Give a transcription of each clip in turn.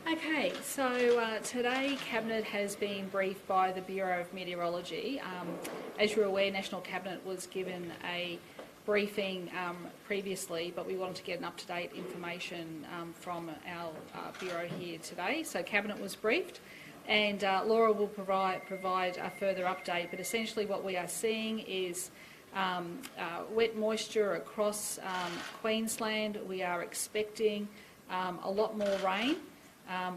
Okay, so today Cabinet has been briefed by the Bureau of Meteorology. As you're aware, National Cabinet was given a briefing previously, but we wanted to get an up-to-date information from our Bureau here today. So Cabinet was briefed, and Laura will provide a further update, but essentially what we are seeing is wet moisture across Queensland. We are expecting a lot more rain.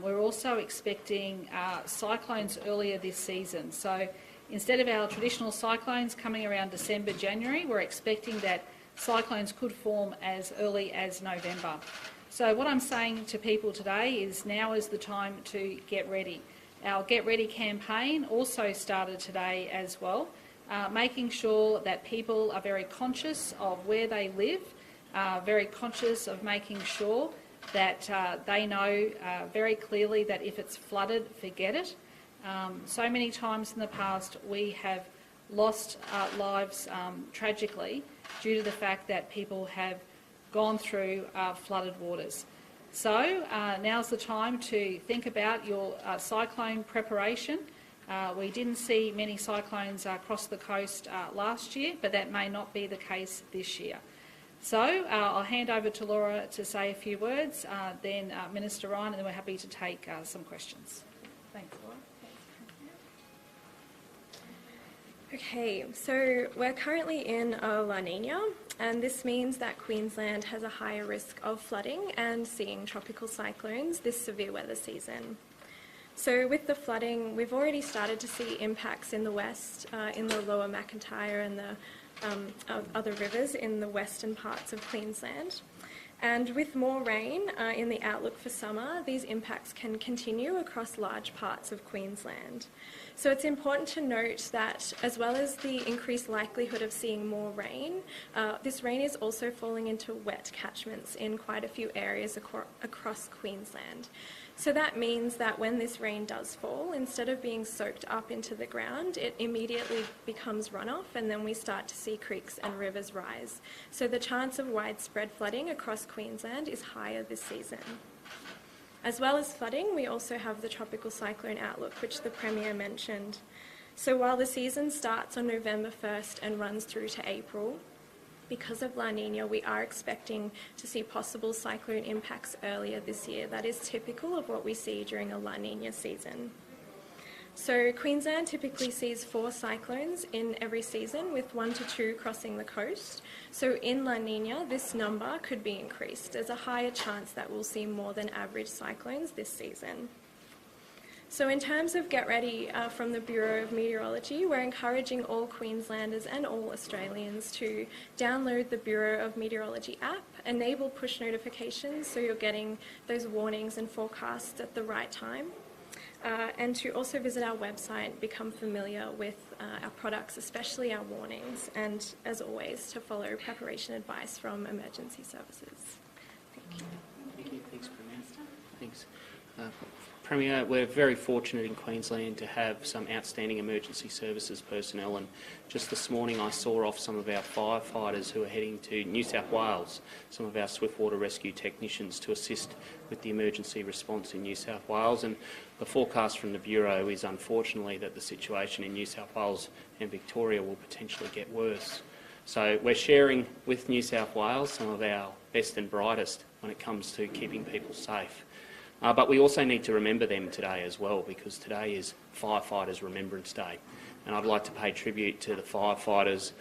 We're also expecting cyclones earlier this season. So instead of our traditional cyclones coming around December, January, we're expecting that cyclones could form as early as November. So what I'm saying to people today is now is the time to get ready. Our Get Ready campaign also started today as well, making sure that people are very conscious of where they live, very conscious of making sure that they know very clearly that if it's flooded, forget it. So many times in the past we have lost lives tragically due to the fact that people have gone through flooded waters. So now's the time to think about your cyclone preparation. We didn't see many cyclones across the coast last year, but that may not be the case this year. So I'll hand over to Laura to say a few words, then Minister Ryan, and then we're happy to take some questions. Thanks, Laura. Okay, so we're currently in a La Nina, and this means that Queensland has a higher risk of flooding and seeing tropical cyclones this severe weather season. So with the flooding, we've already started to see impacts in the west, in the lower McIntyre and the other rivers in the western parts of Queensland. And with more rain in the outlook for summer, these impacts can continue across large parts of Queensland. So it's important to note that as well as the increased likelihood of seeing more rain, this rain is also falling into wet catchments in quite a few areas across Queensland. So that means that when this rain does fall, instead of being soaked up into the ground, it immediately becomes runoff, and then we start to see creeks and rivers rise. So the chance of widespread flooding across Queensland is higher this season. As well as flooding, we also have the tropical cyclone outlook, which the Premier mentioned. So while the season starts on November 1st and runs through to April, because of La Nina, we are expecting to see possible cyclone impacts earlier this year. That is typical of what we see during a La Nina season. So Queensland typically sees 4 cyclones in every season, with 1 to 2 crossing the coast. So in La Nina, this number could be increased. There's a higher chance that we'll see more than average cyclones this season. So in terms of Get Ready from the Bureau of Meteorology, we're encouraging all Queenslanders and all Australians to download the Bureau of Meteorology app, enable push notifications so you're getting those warnings and forecasts at the right time, and to also visit our website and become familiar with our products, especially our warnings, and as always, to follow preparation advice from emergency services. Thank you. Thank you. Thanks, Premier. Thanks. Premier, we're very fortunate in Queensland to have some outstanding emergency services personnel, and just this morning I saw off some of our firefighters who are heading to New South Wales, some of our swiftwater rescue technicians to assist with the emergency response in New South Wales. And the forecast from the Bureau is unfortunately that the situation in New South Wales and Victoria will potentially get worse. So we're sharing with New South Wales some of our best and brightest when it comes to keeping people safe. But we also need to remember them today as well, because today is Firefighters Remembrance Day. And I'd like to pay tribute to the firefighters,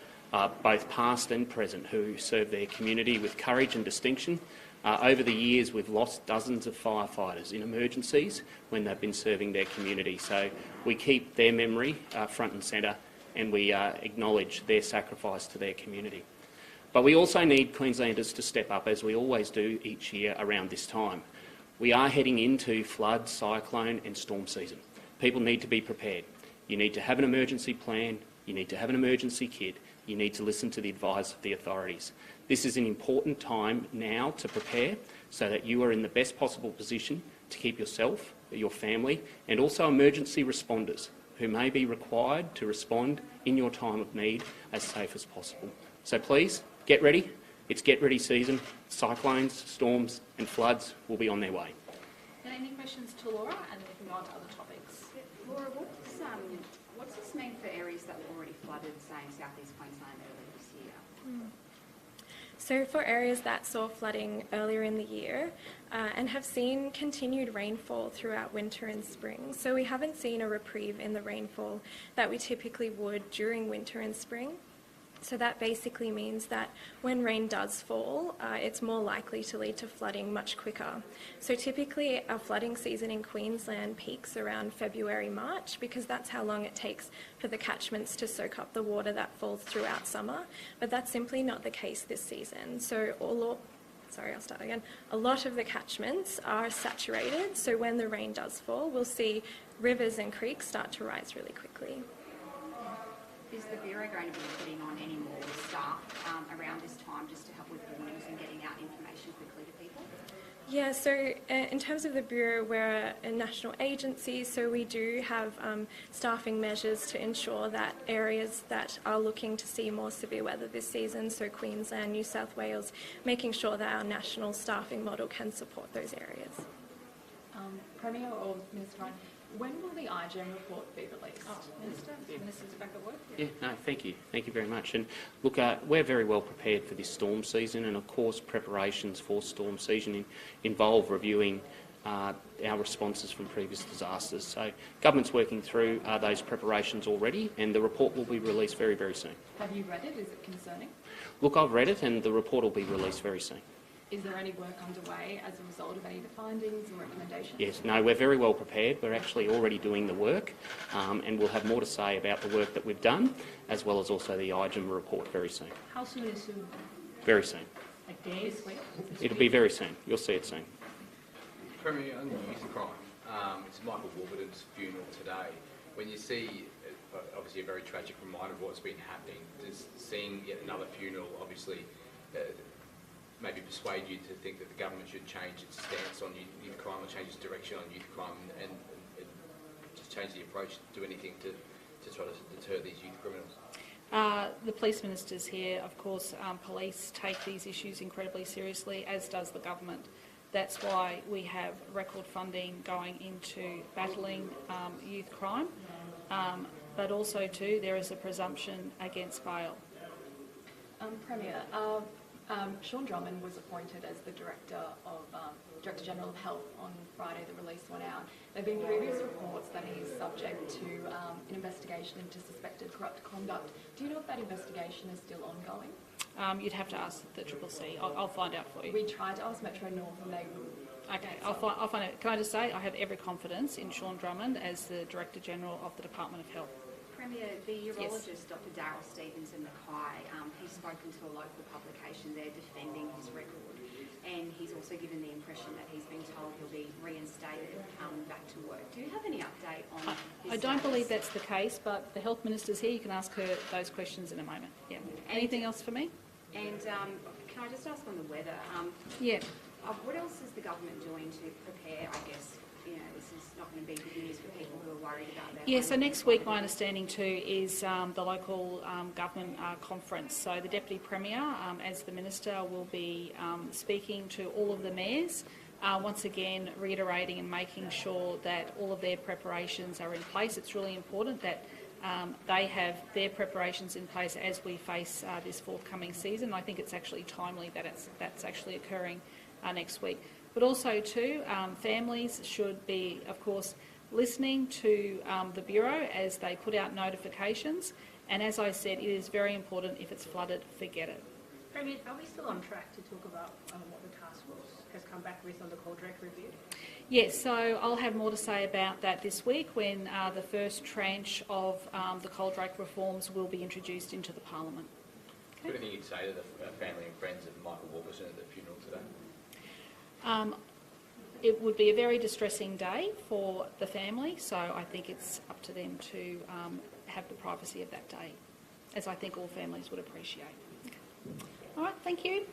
both past and present, who serve their community with courage and distinction. Over the years, we've lost dozens of firefighters in emergencies when they've been serving their community. So we keep their memory front and centre, and we acknowledge their sacrifice to their community. But we also need Queenslanders to step up, as we always do each year around this time. We are heading into flood, cyclone and storm season. People need to be prepared. You need to have an emergency plan, you need to have an emergency kit, you need to listen to the advice of the authorities. This is an important time now to prepare so that you are in the best possible position to keep yourself, your family and also emergency responders who may be required to respond in your time of need as safe as possible. So please, get ready. It's get-ready season. Cyclones, storms and floods will be on their way. Any questions to Laura, and then we can go on to other topics. Laura, what's this mean for areas that were already flooded, say in southeast Queensland earlier this year? So for areas that saw flooding earlier in the year and have seen continued rainfall throughout winter and spring, so we haven't seen a reprieve in the rainfall that we typically would during winter and spring. So that basically means that when rain does fall, it's more likely to lead to flooding much quicker. So typically our flooding season in Queensland peaks around February, March, because that's how long it takes for the catchments to soak up the water that falls throughout summer. But that's simply not the case this season. So a lot of the catchments are saturated, so when the rain does fall, we'll see rivers and creeks start to rise really quickly. Is the Bureau going to be putting on any more staff around this time just to help with warnings and getting out information quickly to people? Yeah, so in terms of the Bureau, we're a national agency, so we do have staffing measures to ensure that areas that are looking to see more severe weather this season, so Queensland, New South Wales, making sure that our national staffing model can support those areas. Premier or Minister Ryan, when will the Igem report be released? Minister's back at work. Yeah, no, thank you. Thank you very much. And look, we're very well prepared for this storm season, and of course preparations for storm season involve reviewing our responses from previous disasters. So government's working through those preparations already, and the report will be released very, very soon. Have you read it? Is it concerning? Look, I've read it, and the report will be released very soon. Is there any work underway as a result of any of the findings and recommendations? Yes, no, we're very well prepared. We're actually already doing the work, and we'll have more to say about the work that we've done, as well as also the Igem report very soon. How soon is soon? Very soon. Like days, week? It'll be very soon. You'll see it soon. Premier, on youth crime, it's Michael Warburton's funeral today. When you see, obviously, a very tragic reminder of what's been happening, does seeing yet another funeral obviously maybe persuade you to think that the government should change its stance on youth crime or change its direction on youth crime and just change the approach, do anything to try to deter these youth criminals? The police minister's here. Of course, police take these issues incredibly seriously, as does the government. That's why we have record funding going into battling youth crime, but also too there is a presumption against bail. Premier, Sean Drummond was appointed as the Director General of Health on Friday. The release went out. There have been previous reports that he is subject to an investigation into suspected corrupt conduct. Do you know if that investigation is still ongoing? You'd have to ask the CCC. I'll find out for you. We tried to ask Metro North and they wouldn't. Okay, I'll find out. Can I just say I have every confidence in Sean Drummond as the Director General of the Department of Health. Premier, the urologist Dr. Darryl Stevens in Mackay, he's spoken to a local publication there defending his record, and he's also given the impression that he's been told he'll be reinstated back to work. Do you have any update on his I don't status? believe that's the case, but the Health Minister's here. You can ask her those questions in a moment. Yeah. Anything else for me? And can I just ask on the weather? Yeah. What else is the government doing to prepare, I guess, this is not going to be good news for people who are worried about that? Yeah, so next week my understanding too is the local government conference. So the Deputy Premier, as the Minister, will be speaking to all of the mayors, once again reiterating and making sure that all of their preparations are in place. It's really important that they have their preparations in place as we face this forthcoming season. I think it's actually timely that that's actually occurring next week. But also too, families should be, of course, listening to the Bureau as they put out notifications. And as I said, it is very important, if it's flooded, forget it. Premier, are we still on track to talk about what the task force has come back with on the Cold-Drake review? Yes, so I'll have more to say about that this week when the first tranche of the Cold-Drake reforms will be introduced into the Parliament. Okay. What do you think you'd say to the family and friends of Michael Warburton at the funeral today? It would be a very distressing day for the family, so I think it's up to them to have the privacy of that day, as I think all families would appreciate. Okay. All right, thank you.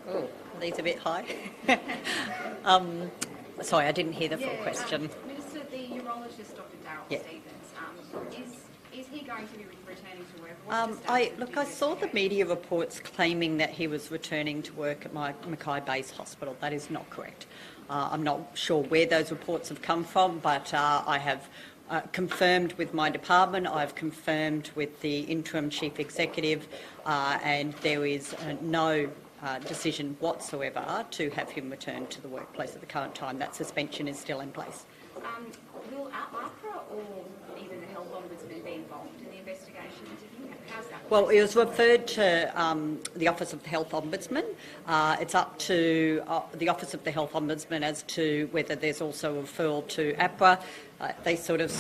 Oh, these a bit high. Sorry, I didn't hear the full question. Minister, the urologist Dr. Darryl Yeah. Stevens, is he going to be returning I saw the media reports claiming that he was returning to work at my Mackay Base Hospital. That is not correct. I'm not sure where those reports have come from, but I have confirmed with my department, I've confirmed with the interim chief executive, and there is no decision whatsoever to have him return to the workplace at the current time. That suspension is still in place. Will APRA or even the Health Ombudsman be involved in the investigation? How's that? Well, it was referred to the Office of the Health Ombudsman. It's up to the Office of the Health Ombudsman as to whether there's also a referral to APRA. They sort of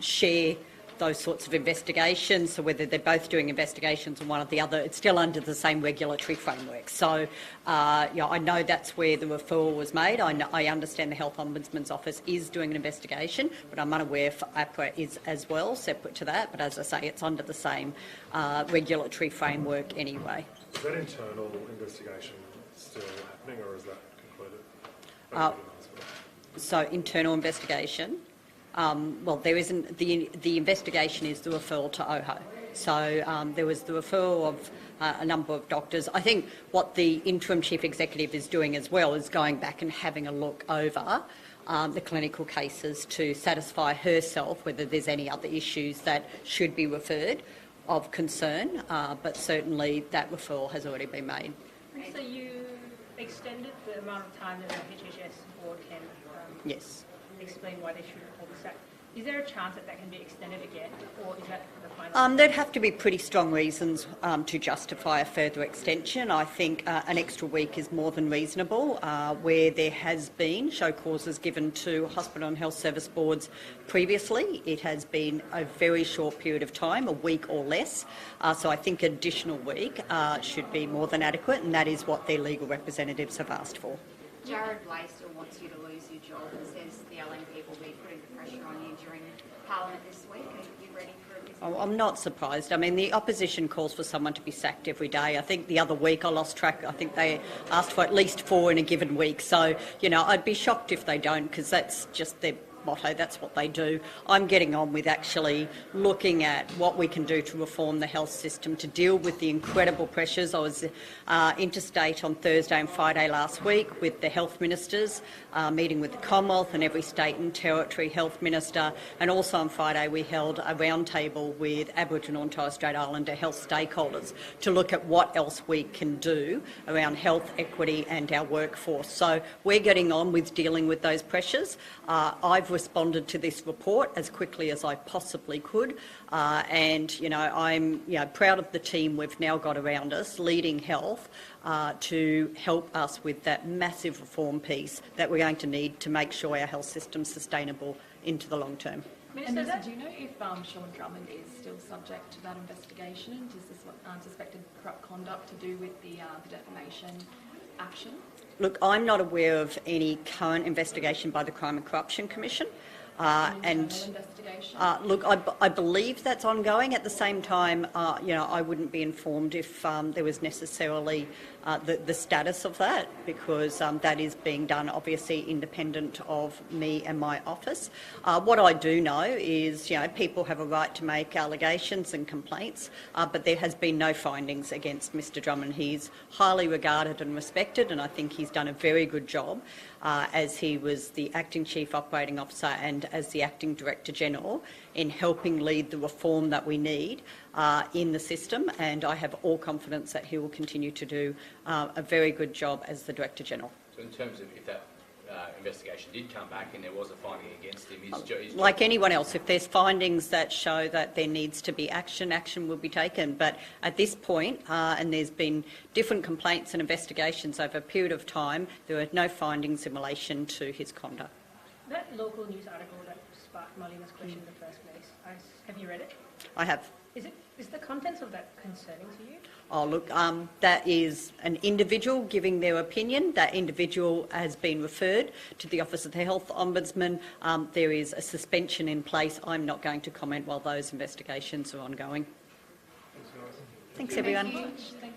share those sorts of investigations, so whether they're both doing investigations on one or the other, it's still under the same regulatory framework. So, I know that's where the referral was made. I understand the Health Ombudsman's office is doing an investigation, but I'm unaware if APRA is as well, separate to that. But as I say, it's under the same regulatory framework anyway. Is that internal investigation still happening, or is that concluded? So, internal investigation. Well, there isn't. The investigation is the referral to OHO. So there was the referral of a number of doctors. I think what the interim chief executive is doing as well is going back and having a look over the clinical cases to satisfy herself whether there's any other issues that should be referred of concern. But certainly that referral has already been made. So you extended the amount of time that the HHS board can Yes. explain why they should hold this act. Is there a chance that that can be extended again, or is that the final? There'd have to be pretty strong reasons to justify a further extension. I think an extra week is more than reasonable. Where there has been show causes given to hospital and health service boards previously, it has been a very short period of time, a week or less. So I think an additional week should be more than adequate, and that is what their legal representatives have asked for. Jared Blaisdell wants you to lose your job and says the LNP will be putting the pressure on you during Parliament this week. Are you ready for it? I'm not surprised. I mean, the opposition calls for someone to be sacked every day. I think the other week I lost track. I think they asked for at least 4 in a given week. So, I'd be shocked if they don't, because that's just their motto. That's what they do. I'm getting on with actually looking at what we can do to reform the health system to deal with the incredible pressures. I was interstate on Thursday and Friday last week with the health ministers, meeting with the Commonwealth and every state and territory health minister, and also on Friday we held a roundtable with Aboriginal and Torres Strait Islander health stakeholders to look at what else we can do around health equity and our workforce. So we're getting on with dealing with those pressures. I've responded to this report as quickly as I possibly could, and I'm proud of the team we've now got around us leading health to help us with that massive reform piece that we're going to need to make sure our health system's sustainable into the long term. Minister, do you know if Sean Drummond is still subject to that investigation? Is this suspected corrupt conduct to do with the defamation action? Look, I'm not aware of any current investigation by the Crime and Corruption Commission. Look, I believe that's ongoing. At the same time, I wouldn't be informed if there was necessarily the status of that, because that is being done obviously independent of me and my office. What I do know is, people have a right to make allegations and complaints, but there has been no findings against Mr Drummond. He's highly regarded and respected, and I think he's done a very good job as he was the Acting Chief Operating Officer and as the Acting Director General in helping lead the reform that we need in the system, and I have all confidence that he will continue to do a very good job as the Director General. So in terms of if that investigation did come back and there was a finding against him, like anyone else, if there's findings that show that there needs to be action will be taken. But at this point, and there's been different complaints and investigations over a period of time, there are no findings in relation to his conduct. That local news article that sparked Molina's question in the first place, have you read it? I have. Is the contents of that concerning to you? Oh, look, that is an individual giving their opinion. That individual has been referred to the Office of the Health Ombudsman. There is a suspension in place. I'm not going to comment while those investigations are ongoing. Thanks, everyone. Thank you.